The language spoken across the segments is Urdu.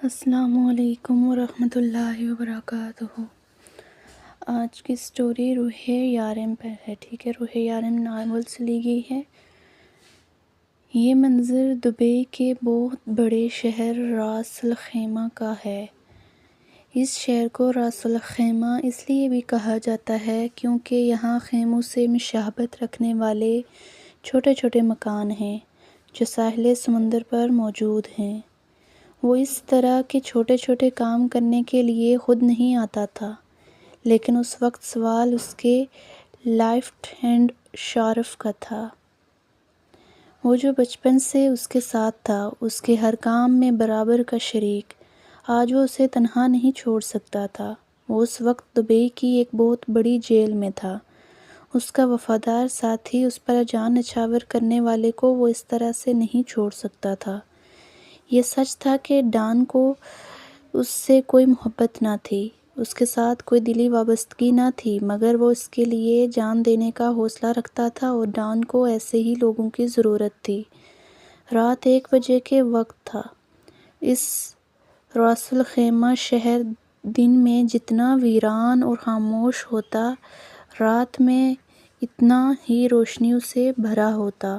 السلام علیکم ورحمۃ اللہ وبرکاتہ۔ آج کی سٹوری روح یارم پر ہے، ٹھیک ہے؟ روح یارم ناول سے لی گئی ہے۔ یہ منظر دبئی کے بہت بڑے شہر راس الخیمہ کا ہے۔ اس شہر کو راس الخیمہ اس لیے بھی کہا جاتا ہے کیونکہ یہاں خیموں سے مشابہت رکھنے والے چھوٹے چھوٹے مکان ہیں جو ساحل سمندر پر موجود ہیں۔ وہ اس طرح کے چھوٹے چھوٹے کام کرنے کے لیے خود نہیں آتا تھا، لیکن اس وقت سوال اس کے لیفٹ ہینڈ شارف کا تھا، وہ جو بچپن سے اس کے ساتھ تھا، اس کے ہر کام میں برابر کا شریک۔ آج وہ اسے تنہا نہیں چھوڑ سکتا تھا۔ وہ اس وقت دبئی کی ایک بہت بڑی جیل میں تھا۔ اس کا وفادار ساتھی، اس پر جان نچھاور کرنے والے کو وہ اس طرح سے نہیں چھوڑ سکتا تھا۔ یہ سچ تھا کہ ڈان کو اس سے کوئی محبت نہ تھی، اس کے ساتھ کوئی دلی وابستگی نہ تھی، مگر وہ اس کے لیے جان دینے کا حوصلہ رکھتا تھا اور ڈان کو ایسے ہی لوگوں کی ضرورت تھی۔ رات 1 بجے کے وقت تھا۔ اس راس الخیمہ شہر دن میں جتنا ویران اور خاموش ہوتا، رات میں اتنا ہی روشنیوں سے بھرا ہوتا،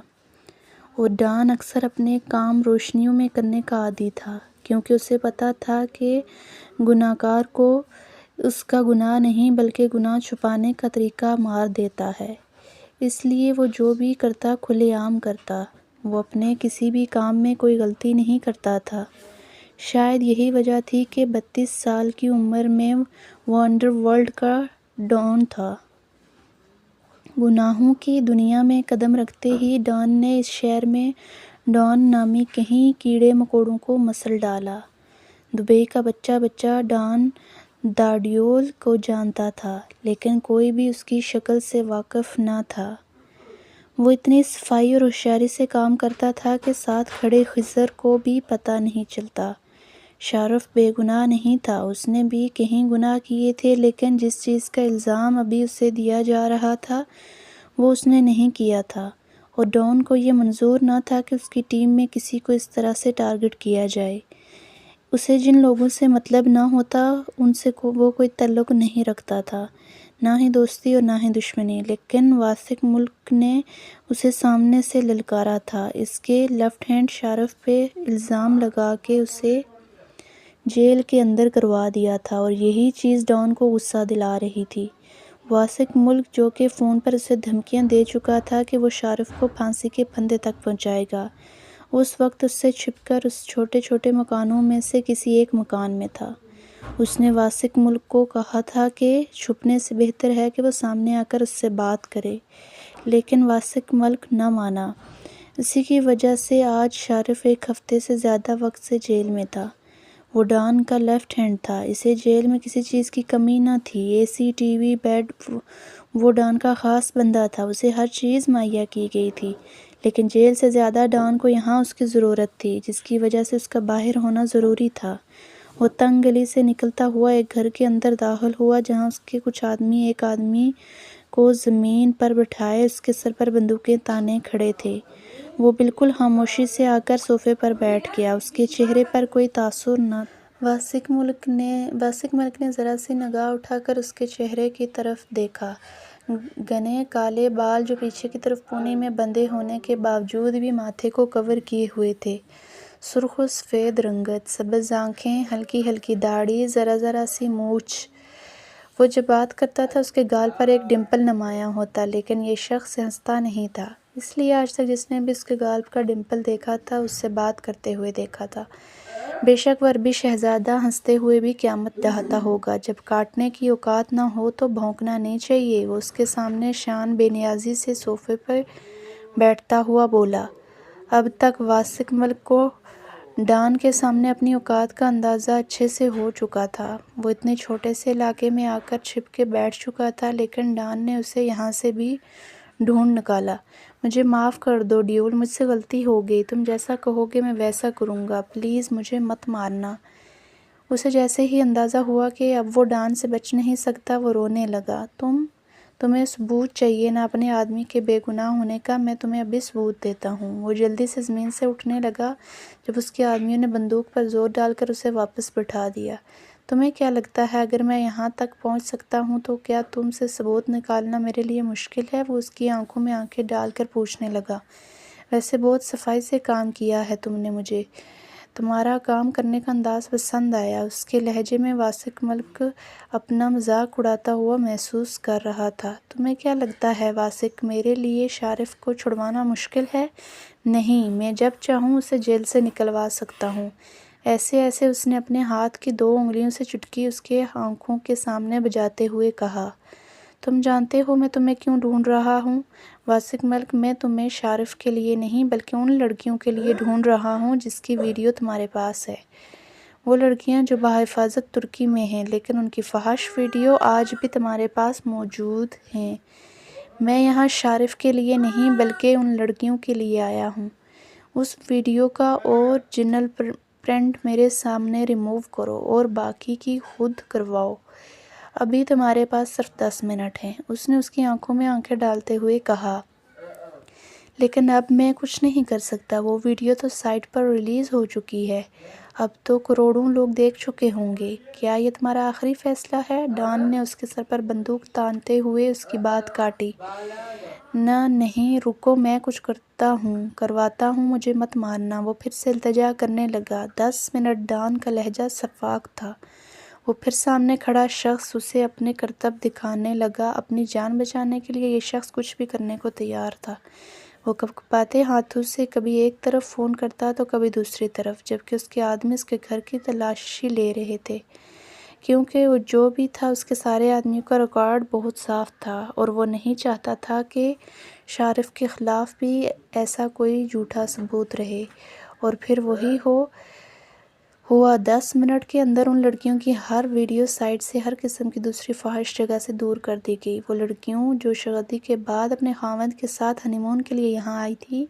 اور ڈان اکثر اپنے کام روشنیوں میں کرنے کا عادی تھا، کیونکہ اسے پتہ تھا کہ گناہگار کو اس کا گناہ نہیں بلکہ گناہ چھپانے کا طریقہ مار دیتا ہے۔ اس لیے وہ جو بھی کرتا کھلے عام کرتا۔ وہ اپنے کسی بھی کام میں کوئی غلطی نہیں کرتا تھا۔ شاید یہی وجہ تھی کہ 32 سال کی عمر میں وہ انڈر ورلڈ کا ڈان تھا۔ گناہوں کی دنیا میں قدم رکھتے ہی ڈان نے اس شہر میں ڈان نامی کئی کیڑے مکوڑوں کو مسل ڈالا۔ دبئی کا بچہ ڈان داڈیول کو جانتا تھا، لیکن کوئی بھی اس کی شکل سے واقف نہ تھا۔ وہ اتنی صفائی اور ہوشیاری سے کام کرتا تھا کہ ساتھ کھڑے خضر کو بھی پتہ نہیں چلتا۔ شارف بے گناہ نہیں تھا، اس نے بھی کئی گناہ کیے تھے، لیکن جس چیز کا الزام ابھی اسے دیا جا رہا تھا وہ اس نے نہیں کیا تھا، اور ڈان کو یہ منظور نہ تھا کہ اس کی ٹیم میں کسی کو اس طرح سے ٹارگٹ کیا جائے۔ اسے جن لوگوں سے مطلب نہ ہوتا ان سے وہ کوئی تعلق نہیں رکھتا تھا، نہ ہی دوستی اور نہ ہی دشمنی۔ لیکن واسق ملک نے اسے سامنے سے للکارا تھا، اس کے لیفٹ ہینڈ شارف پہ الزام لگا کے اسے جیل کے اندر کروا دیا تھا، اور یہی چیز ڈان کو غصہ دلا رہی تھی۔ واسق ملک جو کہ فون پر اسے دھمکیاں دے چکا تھا کہ وہ شارف کو پھانسی کے پھندے تک پہنچائے گا، اس وقت اس سے چھپ کر اس چھوٹے چھوٹے مکانوں میں سے کسی ایک مکان میں تھا۔ اس نے واسق ملک کو کہا تھا کہ چھپنے سے بہتر ہے کہ وہ سامنے آ کر اس سے بات کرے، لیکن واسق ملک نہ مانا۔ اسی کی وجہ سے آج شارف 1 ہفتے سے زیادہ وقت سے جیل میں تھا۔ وہ ڈان کا لیفٹ ہینڈ تھا، اسے جیل میں کسی چیز کی کمی نہ تھی، اے سی، ٹی وی، بیڈ، وہ ڈان کا خاص بندہ تھا، اسے ہر چیز مہیا کی گئی تھی، لیکن جیل سے زیادہ ڈان کو یہاں اس کی ضرورت تھی، جس کی وجہ سے اس کا باہر ہونا ضروری تھا۔ وہ تنگ گلی سے نکلتا ہوا ایک گھر کے اندر داخل ہوا جہاں اس کے کچھ آدمی ایک آدمی کو زمین پر بٹھائے اس کے سر پر بندوقیں تانے کھڑے تھے۔ وہ بالکل خاموشی سے آ کر صوفے پر بیٹھ گیا، اس کے چہرے پر کوئی تاثر نہ تھا۔ واسق ملک نے ذرا سی نگاہ اٹھا کر اس کے چہرے کی طرف دیکھا۔ گھنے کالے بال جو پیچھے کی طرف پونی میں بندھے ہونے کے باوجود بھی ماتھے کو کور کیے ہوئے تھے، سرخ و سفید رنگت، سبز آنکھیں، ہلکی ہلکی داڑھی، ذرا ذرا سی مونچھ۔ وہ جب بات کرتا تھا اس کے گال پر ایک ڈمپل نمایاں ہوتا، لیکن یہ شخص ہنستا نہیں تھا، اس لیے آج تک جس نے بھی اس کے گال کا ڈمپل دیکھا تھا اس سے بات کرتے ہوئے دیکھا تھا۔ بے شک وہ عربی شہزادہ ہنستے ہوئے بھی قیامت ڈھاتا ہوگا۔ جب کاٹنے کی اوقات نہ ہو تو بھونکنا نہیں چاہیے۔ وہ اس کے سامنے شان بے نیازی سے صوفے پر بیٹھتا ہوا بولا۔ اب تک واسق ملک کو ڈان کے سامنے اپنی اوقات کا اندازہ اچھے سے ہو چکا تھا۔ وہ اتنے چھوٹے سے علاقے میں آ کر چھپ کے بیٹھ چکا تھا، لیکن ڈان نے اسے یہاں سے بھی ڈھونڈ نکالا۔ مجھے معاف کر دو ڈیول، مجھ سے غلطی ہو گئی، تم جیسا کہو گے میں ویسا کروں گا، پلیز مجھے مت مارنا۔ اسے جیسے ہی اندازہ ہوا کہ اب وہ ڈان سے بچ نہیں سکتا، وہ رونے لگا۔ تمہیں ثبوت چاہیے نہ اپنے آدمی کے بے گناہ ہونے کا، میں تمہیں ابھی ثبوت دیتا ہوں۔ وہ جلدی سے زمین سے اٹھنے لگا جب اس کے آدمیوں نے بندوق پر زور ڈال کر اسے واپس بٹھا دیا۔ تمہیں کیا لگتا ہے اگر میں یہاں تک پہنچ سکتا ہوں تو کیا تم سے ثبوت نکالنا میرے لیے مشکل ہے؟ وہ اس کی آنکھوں میں آنکھیں ڈال کر پوچھنے لگا۔ ویسے بہت صفائی سے کام کیا ہے تم نے، مجھے تمہارا کام کرنے کا انداز پسند آیا۔ اس کے لہجے میں واسق ملک اپنا مذاق اڑاتا ہوا محسوس کر رہا تھا۔ تمہیں کیا لگتا ہے واسق، میرے لیے شارف کو چھڑوانا مشکل ہے؟ نہیں، میں جب چاہوں اسے جیل سے نکلوا سکتا ہوں۔ ایسے اس نے اپنے ہاتھ کی 2 انگلیوں سے چٹکی اس کے آنکھوں کے سامنے بجاتے ہوئے کہا۔ تم جانتے ہو میں تمہیں کیوں ڈھونڈ رہا ہوں واسق ملک؟ میں تمہیں شارف کے لیے نہیں بلکہ ان لڑکیوں کے لیے ڈھونڈ رہا ہوں جس کی ویڈیو تمہارے پاس ہے۔ وہ لڑکیاں جو بحفاظت ترکی میں ہیں، لیکن ان کی فحش ویڈیو آج بھی تمہارے پاس موجود ہیں۔ میں یہاں شارف کے لیے نہیں بلکہ ان لڑکیوں کے لیے آیا ہوں۔ اس ویڈیو کا اوریجنل پرنٹ میرے سامنے ریموو کرو اور باقی کی خود کرواؤ۔ ابھی تمہارے پاس صرف 10 منٹ ہیں، اس نے اس کی آنکھوں میں آنکھیں ڈالتے ہوئے کہا۔ لیکن اب میں کچھ نہیں کر سکتا، وہ ویڈیو تو سائٹ پر ریلیز ہو چکی ہے، اب تو کروڑوں لوگ دیکھ چکے ہوں گے۔ کیا یہ تمہارا آخری فیصلہ ہے؟ ڈان نے اس کے سر پر بندوق تانتے ہوئے اس کی بات کاٹی۔ نہیں، رکو، میں کچھ کرواتا ہوں، مجھے مت مارنا۔ وہ پھر سے التجا کرنے لگا۔ 10 منٹ، ڈان کا لہجہ شفاف تھا۔ وہ پھر سامنے کھڑا شخص اسے اپنے کرتب دکھانے لگا۔ اپنی جان بچانے کے لیے یہ شخص کچھ بھی کرنے کو تیار تھا۔ وہ کپکپاتے ہاتھوں سے کبھی ایک طرف فون کرتا تو کبھی دوسری طرف، جبکہ اس کے آدمی اس کے گھر کی تلاشی لے رہے تھے، کیونکہ وہ جو بھی تھا اس کے سارے آدمیوں کا ریکارڈ بہت صاف تھا اور وہ نہیں چاہتا تھا کہ شارف کے خلاف بھی ایسا کوئی جھوٹا ثبوت رہے۔ اور پھر وہی ہوا 10 منٹ کے اندر ان لڑکیوں کی ہر ویڈیو سائٹ سے ہر قسم کی دوسری فحش جگہ سے دور کر دی گئی۔ وہ لڑکیوں جو شادی کے بعد اپنے خاوند کے ساتھ ہنی مون کے لیے یہاں آئی تھی،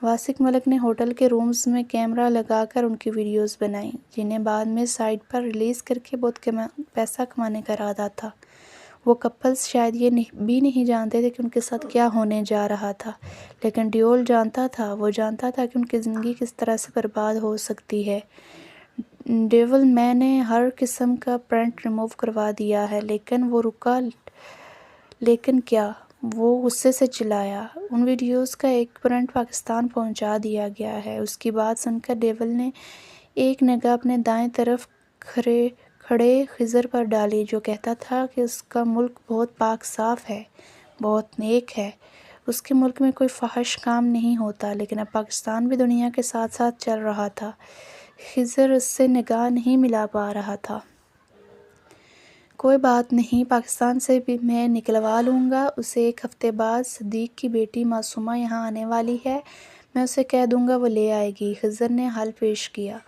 واسق ملک نے ہوٹل کے رومز میں کیمرہ لگا کر ان کی ویڈیوز بنائیں، جنہیں بعد میں سائٹ پر ریلیز کرکے بہت پیسہ کمانے کا ارادہ تھا۔ وہ کپلز شاید یہ بھی نہیں جانتے تھے کہ ان کے ساتھ کیا ہونے جا رہا تھا، لیکن ڈیول جانتا تھا۔ وہ جانتا تھا کہ ان کی زندگی کس طرح سے برباد ہو سکتی ہے۔ ڈیول، میں نے ہر قسم کا پرنٹ ریموو کروا دیا ہے۔ لیکن وہ رکا۔ لیکن کیا؟ وہ غصے سے چلایا۔ ان ویڈیوز کا ایک پرنٹ پاکستان پہنچا دیا گیا ہے۔ اس کی بات سن کر ڈیول نے ایک نگاہ اپنے دائیں طرف کھڑے خضر پر ڈالی، جو کہتا تھا کہ اس کا ملک بہت پاک صاف ہے، بہت نیک ہے، اس کے ملک میں کوئی فحش کام نہیں ہوتا۔ لیکن اب پاکستان بھی دنیا کے ساتھ ساتھ چل رہا تھا۔ خضر اس سے نگاہ نہیں ملا پا رہا تھا۔ کوئی بات نہیں، پاکستان سے بھی میں نکلوا لوں گا اسے۔ 1 ہفتے بعد صدیق کی بیٹی معصومہ یہاں آنے والی ہے، میں اسے کہہ دوں گا، وہ لے آئے گی۔ خضر نے حل پیش کیا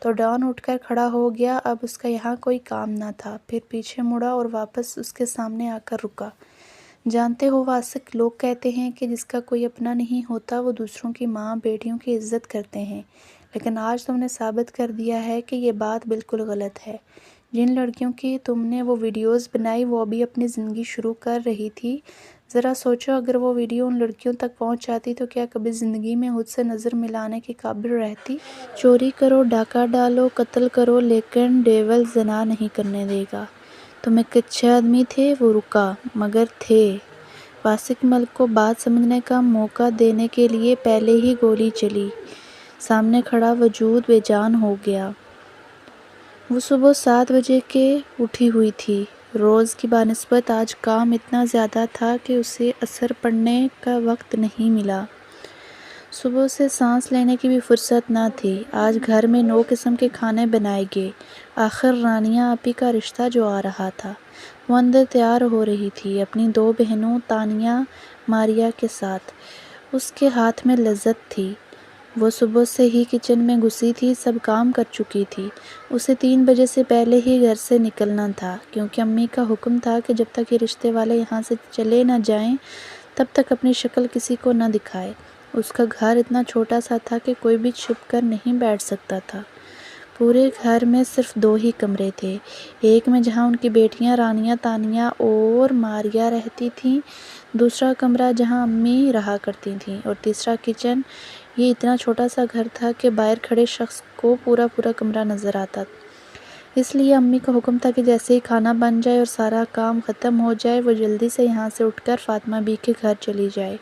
تو ڈان اٹھ کر کھڑا ہو گیا۔ اب اس کا یہاں کوئی کام نہ تھا۔ پھر پیچھے مڑا اور واپس اس کے سامنے آ کر رکا۔ جانتے ہو واسق، لوگ کہتے ہیں کہ جس کا کوئی اپنا نہیں ہوتا وہ دوسروں کی ماں بیٹیوں کی عزت کرتے ہیں، لیکن آج تم نے ثابت کر دیا ہے کہ یہ بات بالکل غلط ہے۔ جن لڑکیوں کی تم نے وہ ویڈیوز بنائی وہ ابھی اپنی زندگی شروع کر رہی تھی۔ ذرا سوچو، اگر وہ ویڈیو ان لڑکیوں تک پہنچ جاتی تو کیا کبھی زندگی میں خود سے نظر ملانے کے قابل رہتی؟ چوری کرو، ڈاکہ ڈالو، قتل کرو، لیکن ڈیول زنا نہیں کرنے دے گا۔ تم ایک اچھے آدمی تھے۔ وہ رکا۔ مگر تھے؟ واسق ملک کو بات سمجھنے کا موقع دینے کے لیے پہلے ہی گولی چلی۔ سامنے کھڑا وجود بے جان ہو گیا۔ وہ صبح 7 بجے کے اٹھی ہوئی تھی۔ روز کی بنسبت آج کام اتنا زیادہ تھا کہ اسے اثر پڑنے کا وقت نہیں ملا۔ صبح سے سانس لینے کی بھی فرصت نہ تھی۔ آج گھر میں 9 قسم کے کھانے بنائے گئے۔ آخر رانیہ آپی کا رشتہ جو آ رہا تھا، وہ اندر تیار ہو رہی تھی اپنی 2 بہنوں تانیہ ماریا کے ساتھ۔ اس کے ہاتھ میں لذت تھی۔ وہ صبح سے ہی کچن میں گھسی تھی، سب کام کر چکی تھی۔ اسے 3 بجے سے پہلے ہی گھر سے نکلنا تھا، کیونکہ امی کا حکم تھا کہ جب تک یہ رشتے والے یہاں سے چلے نہ جائیں تب تک اپنی شکل کسی کو نہ دکھائے۔ اس کا گھر اتنا چھوٹا سا تھا کہ کوئی بھی چھپ کر نہیں بیٹھ سکتا تھا۔ پورے گھر میں صرف 2 ہی کمرے تھے، ایک میں جہاں ان کی بیٹیاں رانیہ، تانیہ اور ماریا رہتی تھیں، دوسرا کمرہ جہاں امی رہا کرتی تھیں، اور تیسرا کچن۔ یہ اتنا چھوٹا سا گھر تھا کہ باہر کھڑے شخص کو پورا کمرہ نظر آتا۔ اس لیے امی کا حکم تھا کہ جیسے ہی کھانا بن جائے اور سارا کام ختم ہو جائے، وہ جلدی سے یہاں سے اٹھ کر فاطمہ بی کے گھر چلی جائے،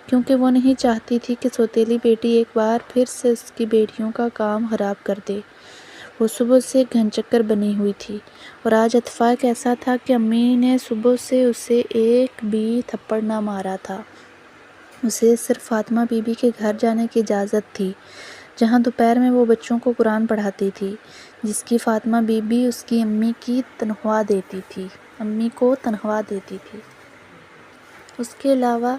کیونکہ وہ نہیں چاہتی تھی کہ سوتیلی بیٹی ایک بار پھر سے اس کی بیٹیوں کا کام خراب کر دے۔ وہ صبح سے گھن چکر بنی ہوئی تھی، اور آج اتفاق ایسا تھا کہ امی نے صبح سے اسے ایک بھی تھپڑ نہ مارا تھا۔ اسے صرف فاطمہ بی بی کے گھر جانے کی اجازت تھی، جہاں دوپہر میں وہ بچوں کو قرآن پڑھاتی تھی، جس کی فاطمہ بی بی اس کی امی کو تنخواہ دیتی تھی۔ اس کے علاوہ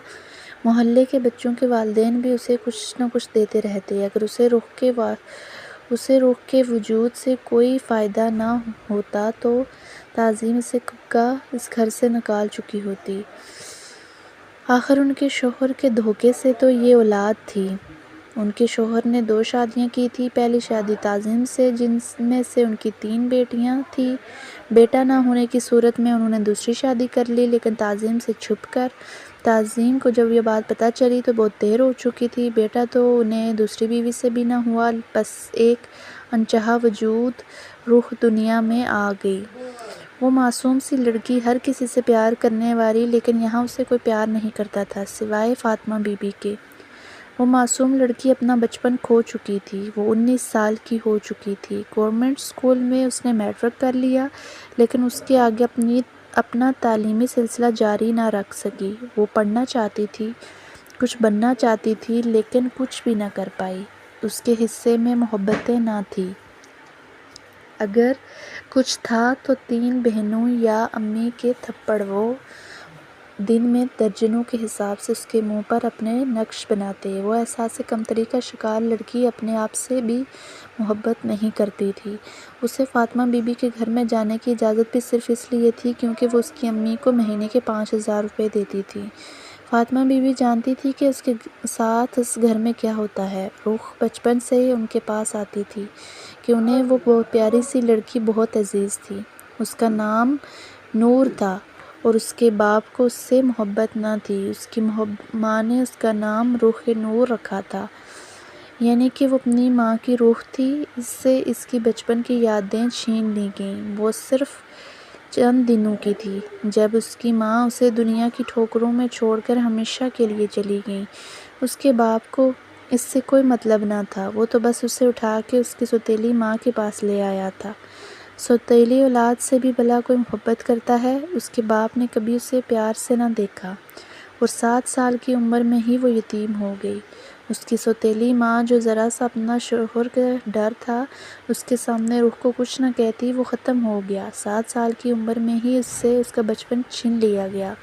محلے کے بچوں کے والدین بھی اسے کچھ نہ کچھ دیتے رہتے۔ اگر اسے رخ کے وجود سے کوئی فائدہ نہ ہوتا تو تعظیم اسے کب کا اس گھر سے نکال چکی ہوتی۔ آخر ان کے شوہر کے دھوکے سے تو یہ اولاد تھی۔ ان کے شوہر نے 2 شادیاں کی تھیں، پہلی شادی تعظیم سے، جن میں سے ان کی 3 بیٹیاں تھیں۔ بیٹا نہ ہونے کی صورت میں انہوں نے دوسری شادی کر لی، لیکن تعظیم سے چھپ کر۔ تعظیم کو جب یہ بات پتہ چلی تو بہت دیر ہو چکی تھی۔ بیٹا تو انہیں دوسری بیوی سے بھی نہ ہوا، بس ایک انچاہا وجود روح دنیا میں آ گئی۔ وہ معصوم سی لڑکی، ہر کسی سے پیار کرنے والی، لیکن یہاں اسے کوئی پیار نہیں کرتا تھا سوائے فاطمہ بی بی کے۔ وہ معصوم لڑکی اپنا بچپن کھو چکی تھی۔ وہ 19 سال کی ہو چکی تھی۔ گورنمنٹ اسکول میں اس نے میٹرک کر لیا، لیکن اس کے آگے اپنا تعلیمی سلسلہ جاری نہ رکھ سکی۔ وہ پڑھنا چاہتی تھی، کچھ بننا چاہتی تھی، لیکن کچھ بھی نہ کر پائی۔ اس کے حصے میں محبتیں نہ تھیں۔ اگر کچھ تھا تو 3 بہنوں یا امی کے تھپڑ۔ وہ دن میں درجنوں کے حساب سے اس کے منہ پر اپنے نقش بناتے۔ وہ احساس کمتری کا شکار لڑکی اپنے آپ سے بھی محبت نہیں کرتی تھی۔ اسے فاطمہ بی بی کے گھر میں جانے کی اجازت بھی صرف اس لیے تھی کیونکہ وہ اس کی امی کو مہینے کے 5000 روپے دیتی تھی۔ فاطمہ بی بی جانتی تھی کہ اس کے ساتھ اس گھر میں کیا ہوتا ہے۔ روح بچپن سے ان کے پاس آتی تھی کہ انہیں وہ بہت پیاری سی لڑکی بہت عزیز تھی۔ اس کا نام نور تھا اور اس کے باپ کو اس سے محبت نہ تھی۔ اس کی ماں نے اس کا نام روح نور رکھا تھا، یعنی کہ وہ اپنی ماں کی روح تھی۔ اس سے اس کی بچپن کی یادیں چھین لی گئیں۔ وہ صرف چند دنوں کی تھی جب اس کی ماں اسے دنیا کی ٹھوکروں میں چھوڑ کر ہمیشہ کے لیے چلی گئی۔ اس کے باپ کو اس سے کوئی مطلب نہ تھا، وہ تو بس اسے اٹھا کے اس کی سوتیلی ماں کے پاس لے آیا تھا۔ سوتیلی اولاد سے بھی بھلا کوئی محبت کرتا ہے؟ اس کے باپ نے کبھی اسے پیار سے نہ دیکھا، اور 7 سال کی عمر میں ہی وہ یتیم ہو گئی۔ اس کی سوتیلی ماں، جو ذرا سا اپنا شوہر کا ڈر تھا اس کے سامنے روح کو کچھ نہ کہتی، وہ ختم ہو گیا۔ 7 سال کی عمر میں ہی اس سے اس کا بچپن چھین لیا گیا۔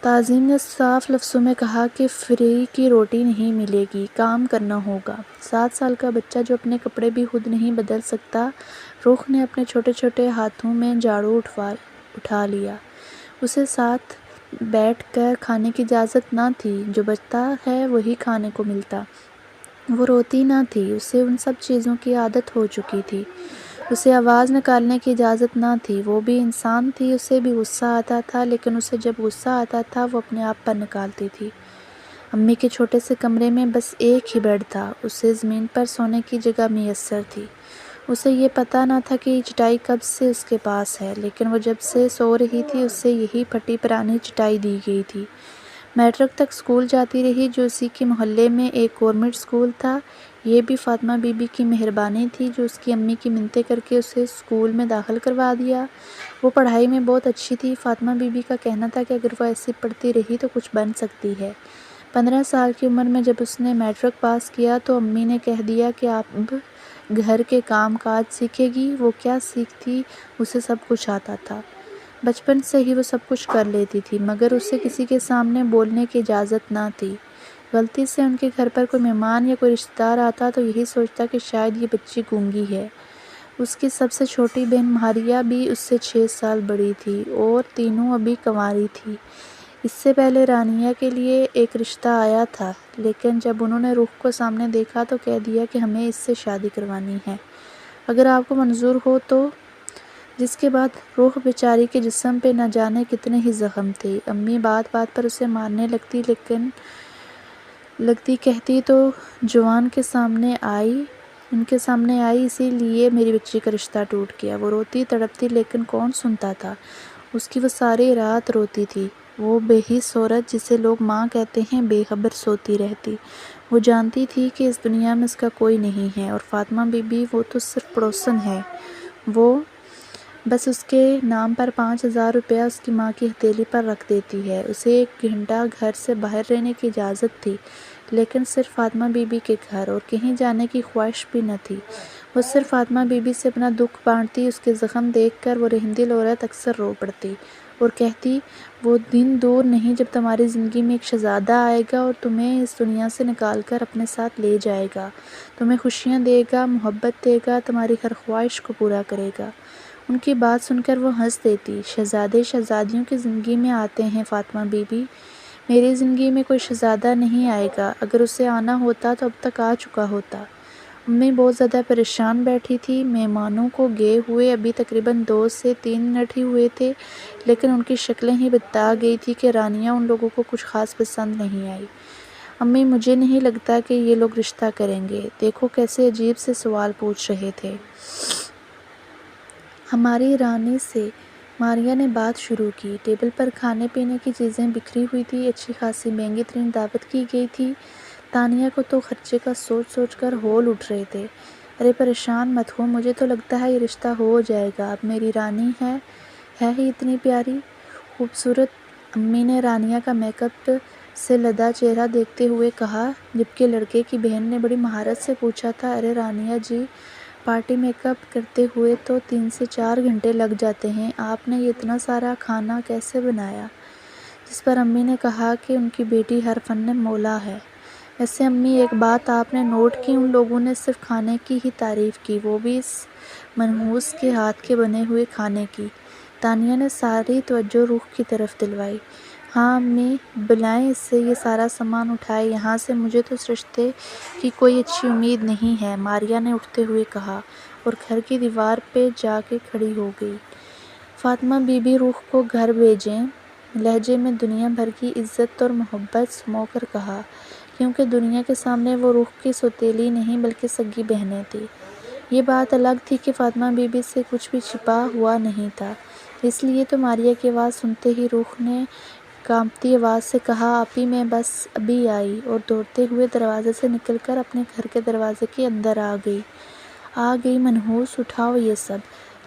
تعظیم نے صاف لفظوں میں کہا کہ فری کی روٹی نہیں ملے گی، کام کرنا ہوگا۔ 7 سال کا بچہ جو اپنے کپڑے بھی خود نہیں بدل سکتا۔ روح نے اپنے چھوٹے چھوٹے ہاتھوں میں جھاڑو اٹھا لیا۔ اسے ساتھ بیٹھ کر کھانے کی اجازت نہ تھی، جو بچتا ہے وہی کھانے کو ملتا۔ وہ روتی نہ تھی، اسے ان سب چیزوں کی عادت ہو چکی تھی۔ اسے آواز نکالنے کی اجازت نہ تھی، وہ بھی انسان تھی، اسے بھی غصہ آتا تھا، لیکن اسے جب غصہ آتا تھا وہ اپنے آپ پر نکالتی تھی۔ امی کے چھوٹے سے کمرے میں بس ایک ہی بیڈ تھا، اسے زمین پر سونے کی جگہ میسر تھی۔ اسے یہ پتہ نہ تھا کہ یہ چٹائی کب سے اس کے پاس ہے، لیکن وہ جب سے سو رہی تھی اسے یہی پھٹی پرانی چٹائی دی گئی تھی۔ میٹرک تک اسکول جاتی رہی، جو اسی کے محلے میں ایک گورنمنٹ اسکول تھا۔ یہ بھی فاطمہ بی بی کی مہربانی تھی، جو اس کی امی کی منتیں کر کے اسے اسکول میں داخل کروا دیا۔ وہ پڑھائی میں بہت اچھی تھی۔ فاطمہ بی بی کا کہنا تھا کہ اگر وہ ایسی پڑھتی رہی تو کچھ بن سکتی ہے۔ 15 سال کی عمر میں جب اس نے میٹرک پاس کیا تو امی نے کہہ دیا کہ اب گھر کے کام کاج سیکھے گی۔ وہ کیا سیکھتی، اسے سب کچھ آتا تھا۔ بچپن سے ہی وہ سب کچھ کر لیتی تھی، مگر اسے کسی کے سامنے بولنے کی اجازت نہ تھی۔ غلطی سے ان کے گھر پر کوئی مہمان یا کوئی رشتہ دار آتا تو یہی سوچتا کہ شاید یہ بچی گونگی ہے۔ اس کی سب سے چھوٹی بہن ماریا بھی اس سے 6 سال بڑی تھی، اور تینوں ابھی کنواری تھیں۔ اس سے پہلے رانیہ کے لیے ایک رشتہ آیا تھا، لیکن جب انہوں نے روح کو سامنے دیکھا تو کہہ دیا کہ ہمیں اس سے شادی کروانی ہے۔ اگر آپ کو منظور ہو تو۔ جس کے بعد روح بیچاری کے جسم پہ نہ جانے کتنے ہی زخم تھے۔ امی بات بات پر اسے مارنے لگتی کہتی تو جوان ان کے سامنے آئی، اسی لیے میری بچی کا رشتہ ٹوٹ گیا۔ وہ روتی تڑپتی لیکن کون سنتا تھا اس کی، وہ ساری رات روتی تھی۔ وہ بے حس عورت جسے لوگ ماں کہتے ہیں بے خبر سوتی رہتی۔ وہ جانتی تھی کہ اس دنیا میں اس کا کوئی نہیں ہے، اور فاطمہ بی بی وہ تو صرف پڑوسن ہے۔ وہ بس اس کے نام پر 5,000 روپیہ اس کی ماں کی ہتھیلی پر رکھ دیتی ہے۔ اسے 1 گھنٹہ گھر سے باہر رہنے کی اجازت تھی، لیکن صرف فاطمہ بی بی کے گھر، اور کہیں جانے کی خواہش بھی نہ تھی۔ وہ صرف فاطمہ بی بی سے اپنا دکھ بانٹتی۔ اس کے زخم دیکھ کر وہ رحمدل عورت اکثر رو پڑتی اور کہتی، وہ دن دور نہیں جب تمہاری زندگی میں ایک شہزادہ آئے گا اور تمہیں اس دنیا سے نکال کر اپنے ساتھ لے جائے گا، تمہیں خوشیاں دے گا، محبت دے گا، تمہاری ہر خواہش کو پورا کرے گا۔ ان کی بات سن کر وہ ہنس دیتی۔ شہزادے شہزادیوں کی زندگی میں آتے ہیں فاطمہ بی بی، میری زندگی میں کوئی شہزادہ نہیں آئے گا، اگر اسے آنا ہوتا تو اب تک آ چکا ہوتا۔ امی بہت زیادہ پریشان بیٹھی تھی۔ مہمانوں کو گئے ہوئے ابھی تقریباً 2 سے 3 منٹ ہی ہوئے تھے، لیکن ان کی شکلیں ہی بتا گئی تھی کہ رانیہ ان لوگوں کو کچھ خاص پسند نہیں آئی۔ امی، مجھے نہیں لگتا کہ یہ لوگ رشتہ کریں گے۔ دیکھو کیسے عجیب سے سوال پوچھ رہے تھے۔ ہماری رانی سے ماریا نے بات شروع کی۔ ٹیبل پر کھانے پینے کی چیزیں بکھری ہوئی تھی، اچھی خاصی مہنگی ترین دعوت کی گئی تھی۔ تانیہ کو تو خرچے کا سوچ کر ہول اٹھ رہے تھے۔ ارے پریشان مت ہو، مجھے تو لگتا ہے یہ رشتہ ہو جائے گا، اب میری رانی ہے ہی اتنی پیاری، خوبصورت۔ امی نے رانیہ کا میک اپ سے لدا چہرہ دیکھتے ہوئے کہا، جبکہ لڑکے کی بہن نے بڑی مہارت سے پوچھا تھا، ارے رانیہ جی، پارٹی میک اپ کرتے ہوئے تو 3 سے 4 گھنٹے لگ جاتے ہیں، آپ نے یہ اتنا سارا کھانا کیسے بنایا؟ جس پر امی نے کہا کہ ان کی بیٹی ہر فن میں مولا ہے۔ ویسے امی، ایک بات آپ نے نوٹ کی، ان لوگوں نے صرف کھانے کی ہی تعریف کی، وہ بھی اس منحوس کے ہاتھ کے بنے ہوئے کھانے کی۔ تانیہ نے ساری توجہ روح کی طرف دلوائی۔ ہاں امی، بلائیں اس سے یہ سارا سامان اٹھائے یہاں سے، مجھے تو اس رشتے کی کوئی اچھی امید نہیں ہے، ماریا نے اٹھتے ہوئے کہا، اور گھر کی دیوار پہ جا کے کھڑی ہو گئی۔ فاطمہ بی بی روح کو گھر بھیجیں، لہجے میں دنیا بھر کی عزت اور محبت سمو کر کہا، کیونکہ دنیا کے سامنے وہ روح کی سوتیلی نہیں بلکہ سگی بہنیں تھیں۔ یہ بات الگ تھی کہ فاطمہ بی بی سے کچھ بھی چھپا ہوا نہیں تھا، اس لیے تو ماریا کی آواز سنتے ہی روح نے کانپتی آواز سے کہا، آپی میں بس ابھی آئی، اور دوڑتے ہوئے دروازے سے نکل کر اپنے گھر کے دروازے کے اندر آ گئی۔ منحوس، اٹھاؤ یہ سب۔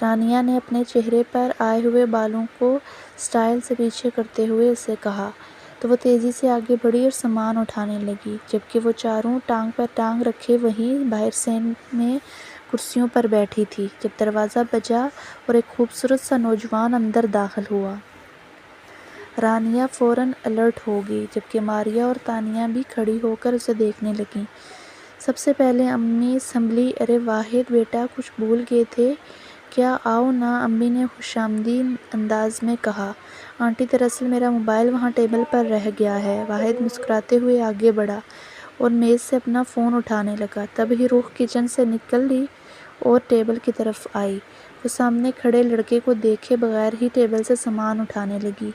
رانیہ نے اپنے چہرے پر آئے ہوئے بالوں کو سٹائل سے پیچھے کرتے ہوئے اسے کہا، تو وہ تیزی سے آگے بڑھی اور سامان اٹھانے لگی، جبکہ وہ چاروں ٹانگ پر ٹانگ رکھے وہیں باہر سین میں کرسیوں پر بیٹھی تھی۔ جب دروازہ بجا اور ایک خوبصورت سا نوجوان اندر داخل ہوا، رانیہ فوراً الرٹ ہو گئی، جبکہ ماریا اور تانیہ بھی کھڑی ہو کر اسے دیکھنے لگیں۔ سب سے پہلے امی سنبھلی، ارے واحد بیٹا، کچھ بھول گئے تھے کیا؟ آؤ نا، امی نے خوشامدید انداز میں کہا۔ آنٹی دراصل میرا موبائل وہاں ٹیبل پر رہ گیا ہے۔ واحد مسکراتے ہوئے آگے بڑھا اور میز سے اپنا فون اٹھانے لگا۔ تب ہی روح کچن سے نکلی اور ٹیبل کی طرف آئی۔ وہ سامنے کھڑے لڑکے کو دیکھے بغیر ہی ٹیبل سے سامان اٹھانے لگی،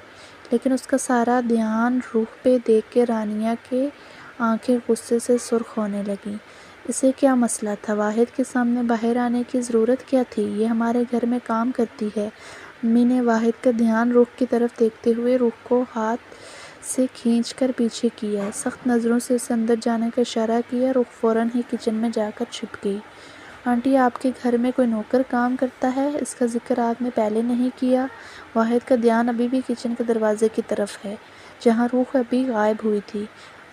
لیکن اس کا سارا دھیان روح پہ دیکھ کے رانیہ کے آنکھیں غصے سے سرخ ہونے لگیں۔ اسے کیا مسئلہ تھا؟ واحد کے سامنے باہر آنے کی ضرورت کیا تھی؟ یہ ہمارے گھر میں کام کرتی ہے۔ امی نے واحد کا دھیان روح کی طرف دیکھتے ہوئے روح کو ہاتھ سے کھینچ کر پیچھے کیا، سخت نظروں سے اسے اندر جانے کا اشارہ کیا۔ روح فوراً ہی کچن میں جا کر چھپ گئی۔ آنٹی، آپ کے گھر میں کوئی نوکر کام کرتا ہے؟ اس کا ذکر آپ نے پہلے نہیں کیا۔ واحد کا دھیان ابھی بھی کچن کے دروازے کی طرف ہے، جہاں روح ابھی غائب ہوئی تھی۔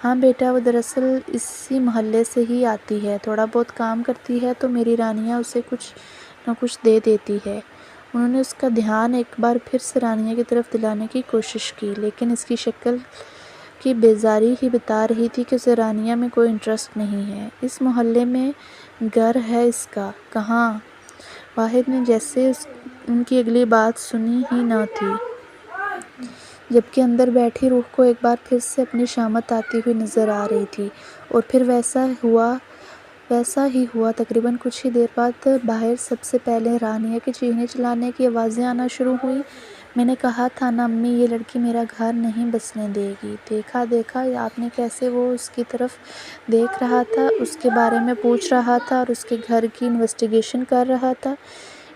ہاں بیٹا، وہ دراصل اسی محلے سے ہی آتی ہے، تھوڑا بہت کام کرتی ہے تو میری رانیہ اسے کچھ نہ کچھ دے دیتی ہے۔ انہوں نے اس کا دھیان ایک بار پھر سے رانیہ کی طرف دلانے کی کوشش کی، لیکن اس کی شکل کی بیزاری ہی بتا رہی تھی کہ اسے رانیہ میں کوئی انٹرسٹ نہیں ہے۔ اس محلے میں گھر ہے اس کا؟ کہاں؟ واحد نے جیسے ان کی اگلی بات سنی ہی نہ تھی، جبکہ اندر بیٹھی روح کو ایک بار پھر سے اپنی شامت آتی ہوئی نظر آ رہی تھی، اور پھر ویسا ہوا ویسا ہی ہوا۔ تقریباً کچھ ہی دیر بعد باہر سب سے پہلے رانیہ کے چیخنے چلانے کی آوازیں آنا شروع ہوئیں۔ میں نے کہا تھا نا امی، یہ لڑکی میرا گھر نہیں بسنے دے گی۔ دیکھا آپ نے کیسے وہ اس کی طرف دیکھ رہا تھا، اس کے بارے میں پوچھ رہا تھا اور اس کے گھر کی انویسٹیگیشن کر رہا تھا۔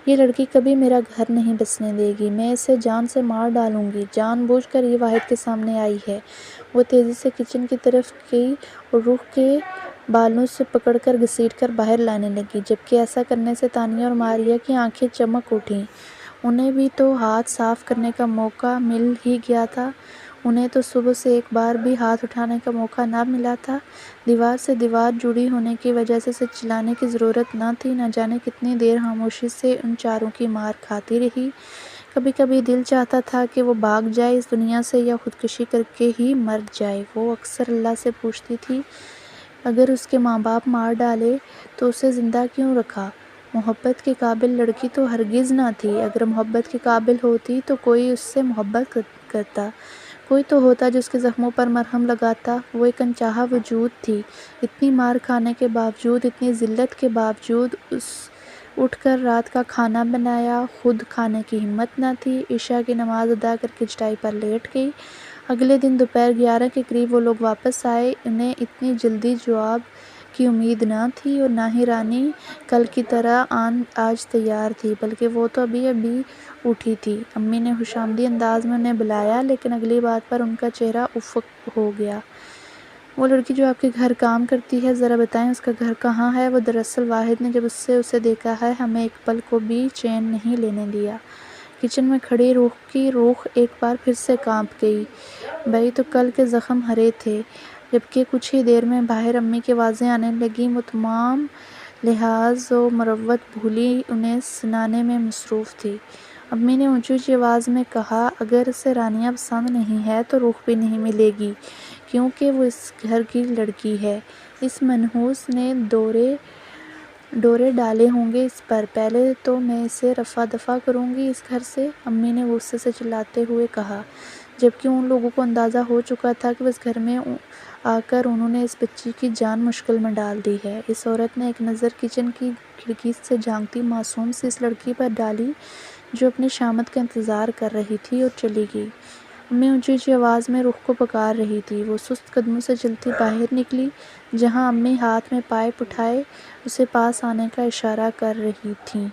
یہ لڑکی کبھی میرا گھر نہیں بسنے دے گی، میں اسے جان سے مار ڈالوں گی۔ جان بوجھ کر یہ واحد کے سامنے آئی ہے۔ وہ تیزی سے کچن کی طرف گئی اور روح کے بالوں سے پکڑ کر گھسیٹ کر باہر لانے لگی، جبکہ ایسا کرنے سے تانیہ اور ماریہ کی آنکھیں چمک اٹھیں۔ انہیں بھی تو ہاتھ صاف کرنے کا موقع مل ہی گیا تھا، انہیں تو صبح سے ایک بار بھی ہاتھ اٹھانے کا موقع نہ ملا تھا۔ دیوار سے دیوار جڑی ہونے کی وجہ سے اسے چلانے کی ضرورت نہ تھی۔ نہ جانے کتنی دیر خاموشی سے ان چاروں کی مار کھاتی رہی۔ کبھی کبھی دل چاہتا تھا کہ وہ بھاگ جائے اس دنیا سے یا خودکشی کر کے ہی مر جائے۔ وہ اکثر اللہ سے پوچھتی تھی، اگر اس کے ماں باپ مار ڈالے تو اسے زندہ کیوں رکھا؟ محبت کے قابل لڑکی تو ہرگز نہ تھی۔ اگر محبت کے قابل ہوتی تو کوئی اس سے محبت کرتا، کوئی تو ہوتا جو اس کے زخموں پر مرہم لگاتا۔ وہ ایک انچاہا وجود تھی۔ اتنی مار کھانے کے باوجود، اتنی ذلت کے باوجود اٹھ کر رات کا کھانا بنایا، خود کھانے کی ہمت نہ تھی۔ عشاء کی نماز ادا کر کے چٹائی پر لیٹ گئی۔ اگلے دن دوپہر 11 کے قریب وہ لوگ واپس آئے۔ انہیں اتنی جلدی جواب کی امید نہ تھی اور نہ ہی رانی کل کی طرح آج تیار تھی، بلکہ وہ تو ابھی اٹھی تھی۔ امی نے خوشامدی انداز میں انہیں بلایا، لیکن اگلی بات پر ان کا چہرہ افق ہو گیا۔ وہ لڑکی جو آپ کے گھر کام کرتی ہے، ذرا بتائیں اس کا گھر کہاں ہے؟ وہ دراصل واحد نے جب سے اسے دیکھا ہے، ہمیں ایک پل کو بھی چین نہیں لینے دیا۔ کچن میں کھڑی روح کی روح ایک بار پھر سے کانپ گئی۔ بھئی تو کل کے زخم ہرے تھے۔ جبکہ کچھ ہی دیر میں باہر امی کی آوازیں آنے لگیں۔ وہ تمام لحاظ و مروت بھولی انہیں سنانے میں مصروف تھی۔ امی نے اونچی اونچی آواز میں کہا، اگر اسے رانیہ پسند نہیں ہے تو روح بھی نہیں ملے گی، کیونکہ وہ اس گھر کی لڑکی ہے۔ اس منحوس نے ڈورے ڈالے ہوں گے اس پر، پہلے تو میں اسے رفع دفع کروں گی اس گھر سے، امی نے غصے سے چلاتے ہوئے کہا، جبکہ ان لوگوں کو اندازہ ہو چکا تھا کہ اس گھر میں آ کر انہوں نے اس بچی کی جان مشکل میں ڈال دی ہے۔ اس عورت نے ایک نظر کچن کی کھڑکی سے جھانکتی معصوم سی اس لڑکی پر ڈالی جو اپنی شامت کا انتظار کر رہی تھی، اور چلی گئی۔ امی اونچی اونچی آواز میں روح کو پکار رہی تھی۔ وہ سست قدموں سے چلتی باہر نکلی۔ جہاں امی ہاتھ میں پائپ اٹھائے اسے پاس آنے کا اشارہ کر رہی تھیں۔